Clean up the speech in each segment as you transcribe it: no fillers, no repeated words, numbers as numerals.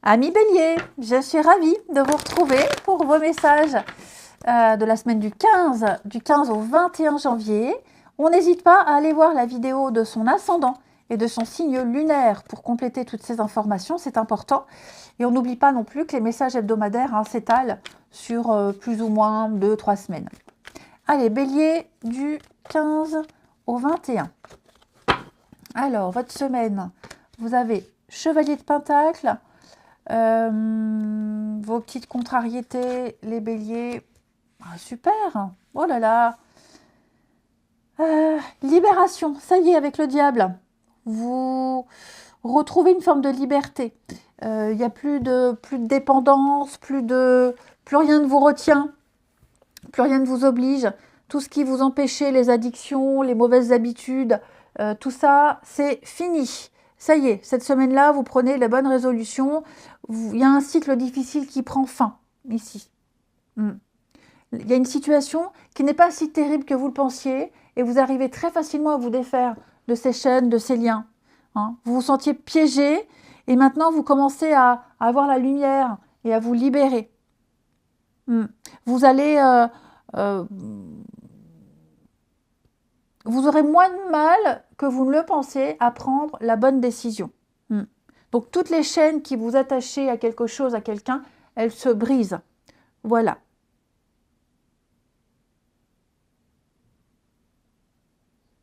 Amis Bélier, je suis ravie de vous retrouver pour vos messages de la semaine du 15 au 21 janvier. On n'hésite pas à aller voir la vidéo de son ascendant et de son signe lunaire pour compléter toutes ces informations, c'est important. Et on n'oublie pas non plus que les messages hebdomadaires s'étalent sur plus ou moins 2-3 semaines. Allez, Bélier, du 15 au 21. Alors, votre semaine, vous avez Chevalier de Pentacle, vos petites contrariétés, les béliers, super, oh là là, libération, ça y est, avec le diable, vous retrouvez une forme de liberté, il n'y a plus de dépendance, plus rien ne vous retient, plus rien ne vous oblige, tout ce qui vous empêchait, les addictions, les mauvaises habitudes, tout ça, c'est fini. Ça y est, cette semaine-là, vous prenez les bonnes résolutions. Il y a un cycle difficile qui prend fin, ici. Il y a une situation qui n'est pas si terrible que vous le pensiez et vous arrivez très facilement à vous défaire de ces chaînes, de ces liens. Vous vous sentiez piégé et maintenant, vous commencez à avoir la lumière et à vous libérer. Vous allez... vous aurez moins de mal que vous ne le pensez à prendre la bonne décision. Donc, toutes les chaînes qui vous attachaient à quelque chose, à quelqu'un, elles se brisent. Voilà.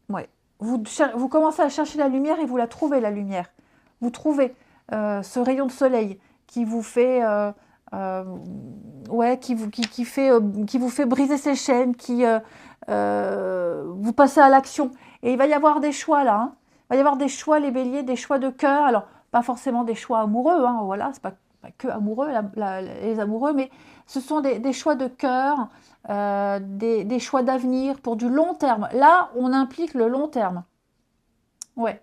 Ouais. Vous commencez à chercher la lumière et vous la trouvez, la lumière. Vous trouvez ce rayon de soleil qui vous fait... qui vous fait briser ces chaînes, qui vous passez à l'action. Et il va y avoir des choix là. Il va y avoir des choix, les béliers, des choix de cœur. Alors, pas forcément des choix amoureux, voilà, c'est pas que amoureux, les amoureux, mais ce sont des choix de cœur, des choix d'avenir pour du long terme. Là, on implique le long terme. Ouais.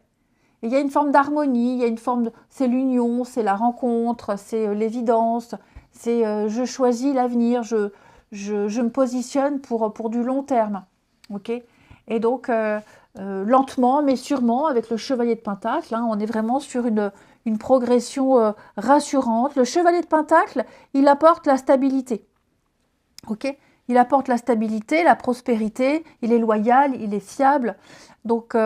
Et il y a une forme d'harmonie, il y a une forme c'est l'union, c'est la rencontre, c'est l'évidence, c'est je choisis l'avenir, je me positionne pour du long terme. Ok. Et donc, lentement, mais sûrement, avec le Chevalier de Pentacle, on est vraiment sur une progression rassurante. Le Chevalier de Pentacle, il apporte la stabilité. Ok. Il apporte la stabilité, la prospérité, il est loyal, il est fiable. Donc,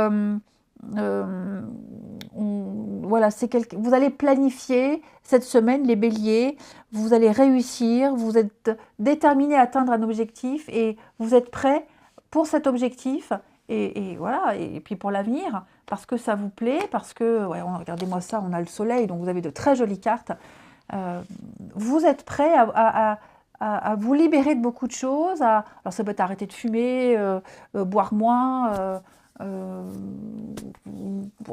voilà, vous allez planifier cette semaine, les béliers, vous allez réussir, vous êtes déterminés à atteindre un objectif et vous êtes prêts pour cet objectif et voilà, et puis pour l'avenir, parce que ça vous plaît, parce que, regardez-moi ça, on a le soleil, donc vous avez de très jolies cartes. Vous êtes prêts à vous libérer de beaucoup de choses, alors ça peut être arrêter de fumer, boire moins,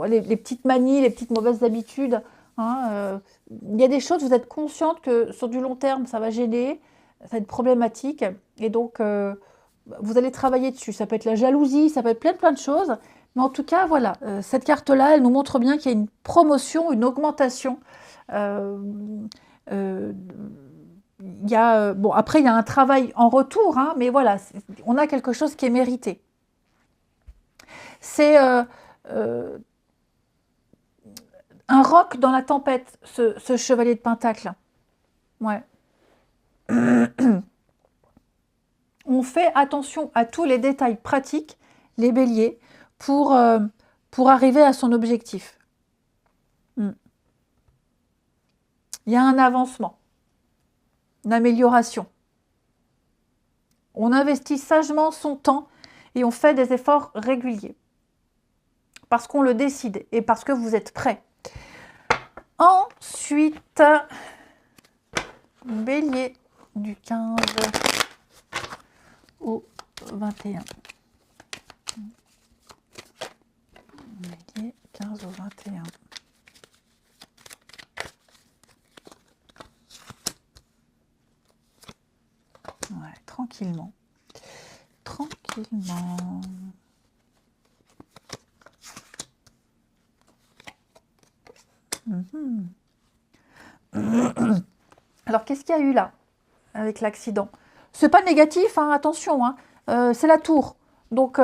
les petites manies, les petites mauvaises habitudes. Il y a des choses, vous êtes consciente que sur du long terme, ça va gêner, ça va être problématique. Et donc, vous allez travailler dessus. Ça peut être la jalousie, ça peut être plein de choses. Mais en tout cas, voilà, cette carte-là, elle nous montre bien qu'il y a une promotion, une augmentation. Après, il y a un travail en retour, mais voilà, on a quelque chose qui est mérité. C'est un roc dans la tempête, ce Chevalier de Pentacle. Ouais. On fait attention à tous les détails pratiques, les béliers, pour arriver à son objectif. Il y a un avancement, une amélioration. On investit sagement son temps et on fait des efforts réguliers. Parce qu'on le décide et parce que vous êtes prêts. Ensuite, bélier du 15 au 21. Bélier 15 au 21. Ouais, tranquillement. Tranquillement. Alors, qu'est-ce qu'il y a eu là, avec l'accident? C'est pas négatif, attention, c'est la tour. Donc,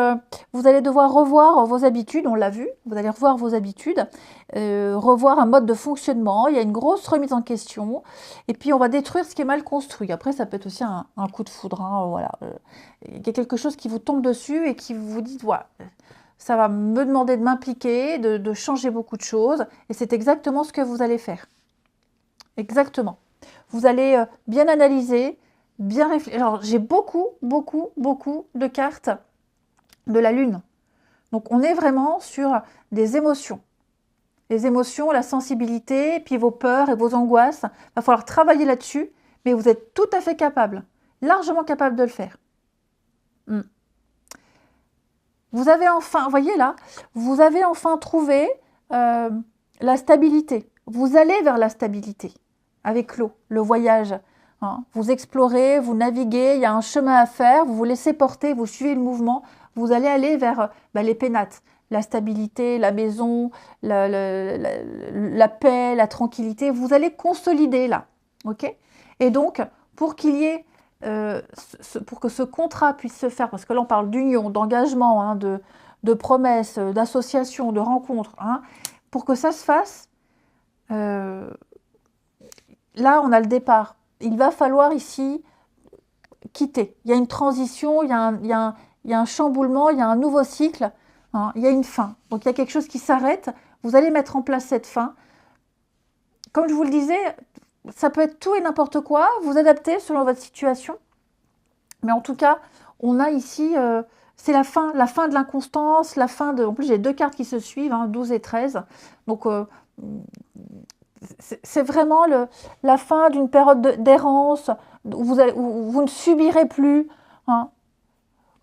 vous allez devoir revoir vos habitudes, on l'a vu, vous allez revoir vos habitudes, revoir un mode de fonctionnement, il y a une grosse remise en question, et puis on va détruire ce qui est mal construit. Après, ça peut être aussi un coup de foudre, hein, voilà. Il y a quelque chose qui vous tombe dessus et qui vous dit, voilà, ça va me demander de m'impliquer, de changer beaucoup de choses, et c'est exactement ce que vous allez faire. Exactement. Vous allez bien analyser, bien réfléchir. Alors, j'ai beaucoup de cartes de la lune. Donc on est vraiment sur des émotions. Les émotions, la sensibilité, puis vos peurs et vos angoisses. Il va falloir travailler là-dessus, mais vous êtes tout à fait capable, largement capable de le faire. Vous avez enfin, voyez là, vous avez enfin trouvé la stabilité. Vous allez vers la stabilité avec l'eau, le voyage. Hein. Vous explorez, vous naviguez, il y a un chemin à faire, vous vous laissez porter, vous suivez le mouvement, vous allez aller vers les pénates, la stabilité, la maison, la paix, la tranquillité. Vous allez consolider là, ok? Et donc, pour qu'il y ait pour que ce contrat puisse se faire, parce que là on parle d'union, d'engagement, hein, de promesses, d'associations, de rencontres, hein, pour que ça se fasse, là on a le départ. Il va falloir ici quitter. Il y a une transition, il y a un chamboulement, il y a un nouveau cycle, hein, il y a une fin. Donc il y a quelque chose qui s'arrête, vous allez mettre en place cette fin. Comme je vous le disais, ça peut être tout et n'importe quoi, vous adaptez selon votre situation. Mais en tout cas, on a ici, c'est la fin de l'inconstance, la fin de... En plus, j'ai deux cartes qui se suivent, hein, 12 et 13. Donc, c'est vraiment la fin d'une période d'errance, où vous ne subirez plus. Hein.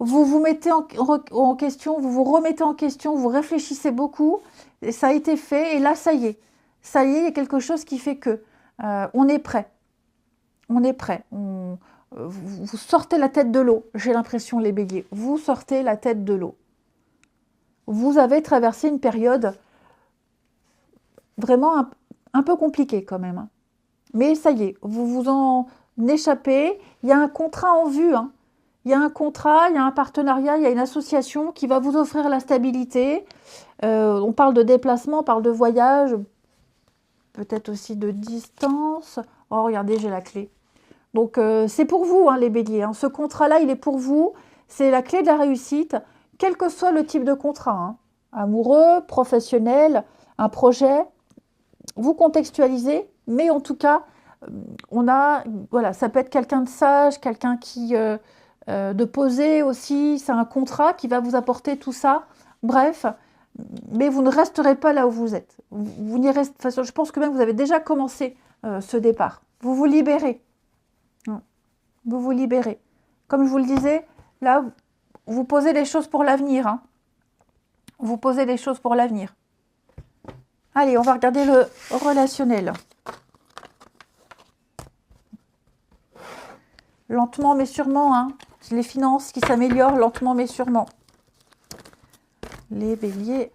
Vous vous mettez en question, vous vous remettez en question, vous réfléchissez beaucoup. Et ça a été fait, et là, ça y est. Ça y est, il y a quelque chose qui fait que on est prêt. On est prêt. Vous sortez la tête de l'eau, j'ai l'impression, les béliers. Vous sortez la tête de l'eau. Vous avez traversé une période vraiment un peu compliquée quand même. Hein. Mais ça y est, vous vous en échappez. Il y a un contrat en vue. Hein. Il y a un contrat, il y a un partenariat, il y a une association qui va vous offrir la stabilité. On parle de déplacement, on parle de voyage, peut-être aussi de distance. Oh, regardez, j'ai la clé. Donc, c'est pour vous, hein, les béliers. Hein. Ce contrat-là, il est pour vous. C'est la clé de la réussite, quel que soit le type de contrat. Hein. Amoureux, professionnel, un projet. Vous contextualisez, mais en tout cas, voilà, ça peut être quelqu'un de sage, quelqu'un qui... de posé aussi. C'est un contrat qui va vous apporter tout ça. Bref, mais vous ne resterez pas là où vous êtes. Vous n'y restez... Enfin, je pense que même vous avez déjà commencé ce départ. Vous vous libérez. Vous vous libérez. Comme je vous le disais, là, vous posez les choses pour l'avenir. Hein. Vous posez les choses pour l'avenir. Allez, on va regarder le relationnel. Lentement mais sûrement. Hein. Les finances qui s'améliorent lentement mais sûrement. Les béliers,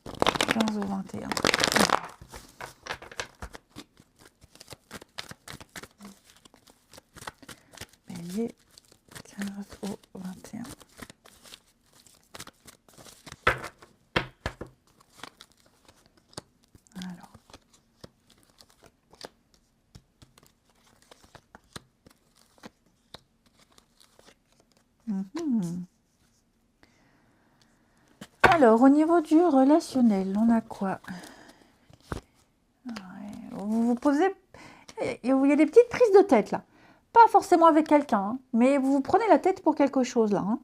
15 au 21. Bélier, 15 au 21. Alors. Alors, au niveau du relationnel, on a quoi? Vous vous posez... Il y a des petites prises de tête, là. Pas forcément avec quelqu'un, hein, mais vous vous prenez la tête pour quelque chose, là. Hein.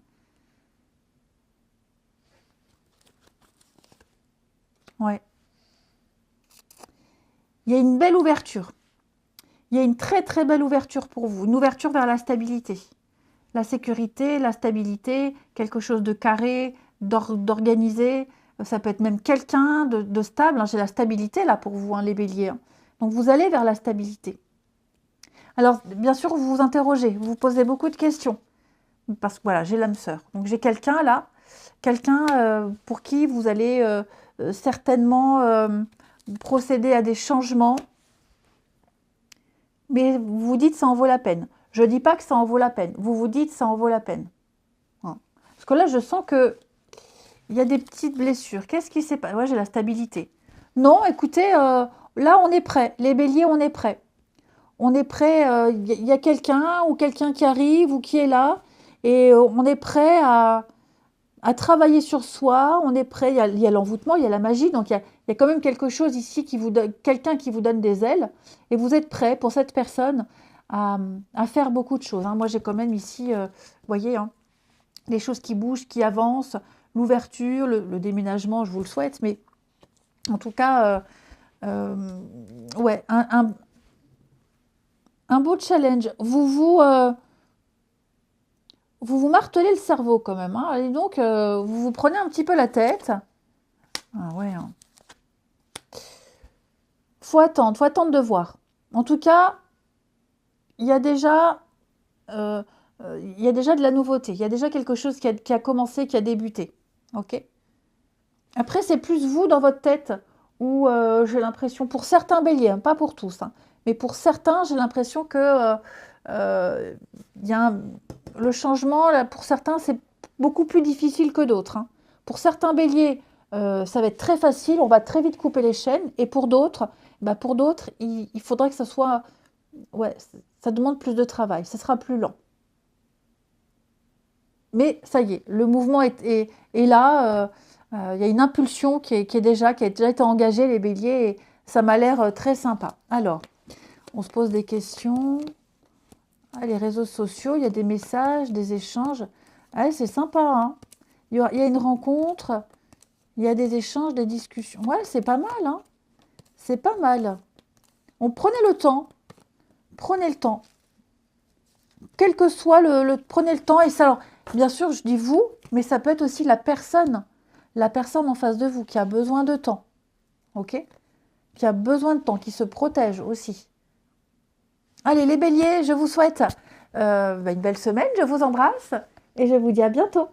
Ouais. Il y a une belle ouverture. Il y a une très, très belle ouverture pour vous. Une ouverture vers la stabilité. La sécurité, la stabilité, quelque chose de carré, d'organisé. Ça peut être même quelqu'un de stable. Hein. J'ai la stabilité là pour vous, hein, les béliers. Hein. Donc vous allez vers la stabilité. Alors bien sûr, vous vous interrogez, vous vous posez beaucoup de questions. Parce que voilà, j'ai l'âme sœur. Donc j'ai quelqu'un là, quelqu'un pour qui vous allez certainement procéder à des changements. Mais vous vous dites ça en vaut la peine. Je ne dis pas que ça en vaut la peine. Vous vous dites ça en vaut la peine. Parce que là, je sens que il y a des petites blessures. Qu'est-ce qui s'est passé? Ouais, j'ai la stabilité. Non, écoutez, là, on est prêt. Les béliers, on est prêt. On est prêt. Il y a quelqu'un ou quelqu'un qui arrive ou qui est là. Et on est prêt à travailler sur soi. On est prêt. Il y a l'envoûtement, il y a la magie. Donc, il y a quand même quelque chose ici qui vous donne, quelqu'un qui vous donne des ailes. Et vous êtes prêt pour cette personne à faire beaucoup de choses. Hein. Moi, j'ai quand même ici, vous voyez, hein, les choses qui bougent, qui avancent, l'ouverture, le déménagement, je vous le souhaite, mais en tout cas, ouais, un beau challenge. Vous martelez le cerveau quand même, hein, et donc vous vous prenez un petit peu la tête. Ah ouais, hein. Faut attendre de voir. En tout cas, il y a déjà de la nouveauté, il y a déjà quelque chose qui a commencé, qui a débuté. Ok. Après, c'est plus vous dans votre tête où j'ai l'impression, pour certains béliers, hein, pas pour tous, hein, mais pour certains, j'ai l'impression que y a le changement, là, pour certains, c'est beaucoup plus difficile que d'autres. Hein. Pour certains béliers, ça va être très facile, on va très vite couper les chaînes, et pour d'autres, il faudrait que ça soit, ouais, ça demande plus de travail, ça sera plus lent. Mais ça y est, le mouvement est là. Il y a une impulsion qui a déjà été engagée, les béliers, et ça m'a l'air très sympa. Alors, on se pose des questions. Ah, les réseaux sociaux, il y a des messages, des échanges. Ah, c'est sympa, hein. Il y a une rencontre, il y a des échanges, des discussions. Ouais, c'est pas mal, hein. C'est pas mal. On prenait le temps. Prenez le temps. Quel que soit prenez le temps. Et ça, alors, bien sûr, je dis vous, mais ça peut être aussi la personne en face de vous qui a besoin de temps. Ok? Qui a besoin de temps, qui se protège aussi. Allez, les béliers, je vous souhaite une belle semaine. Je vous embrasse et je vous dis à bientôt.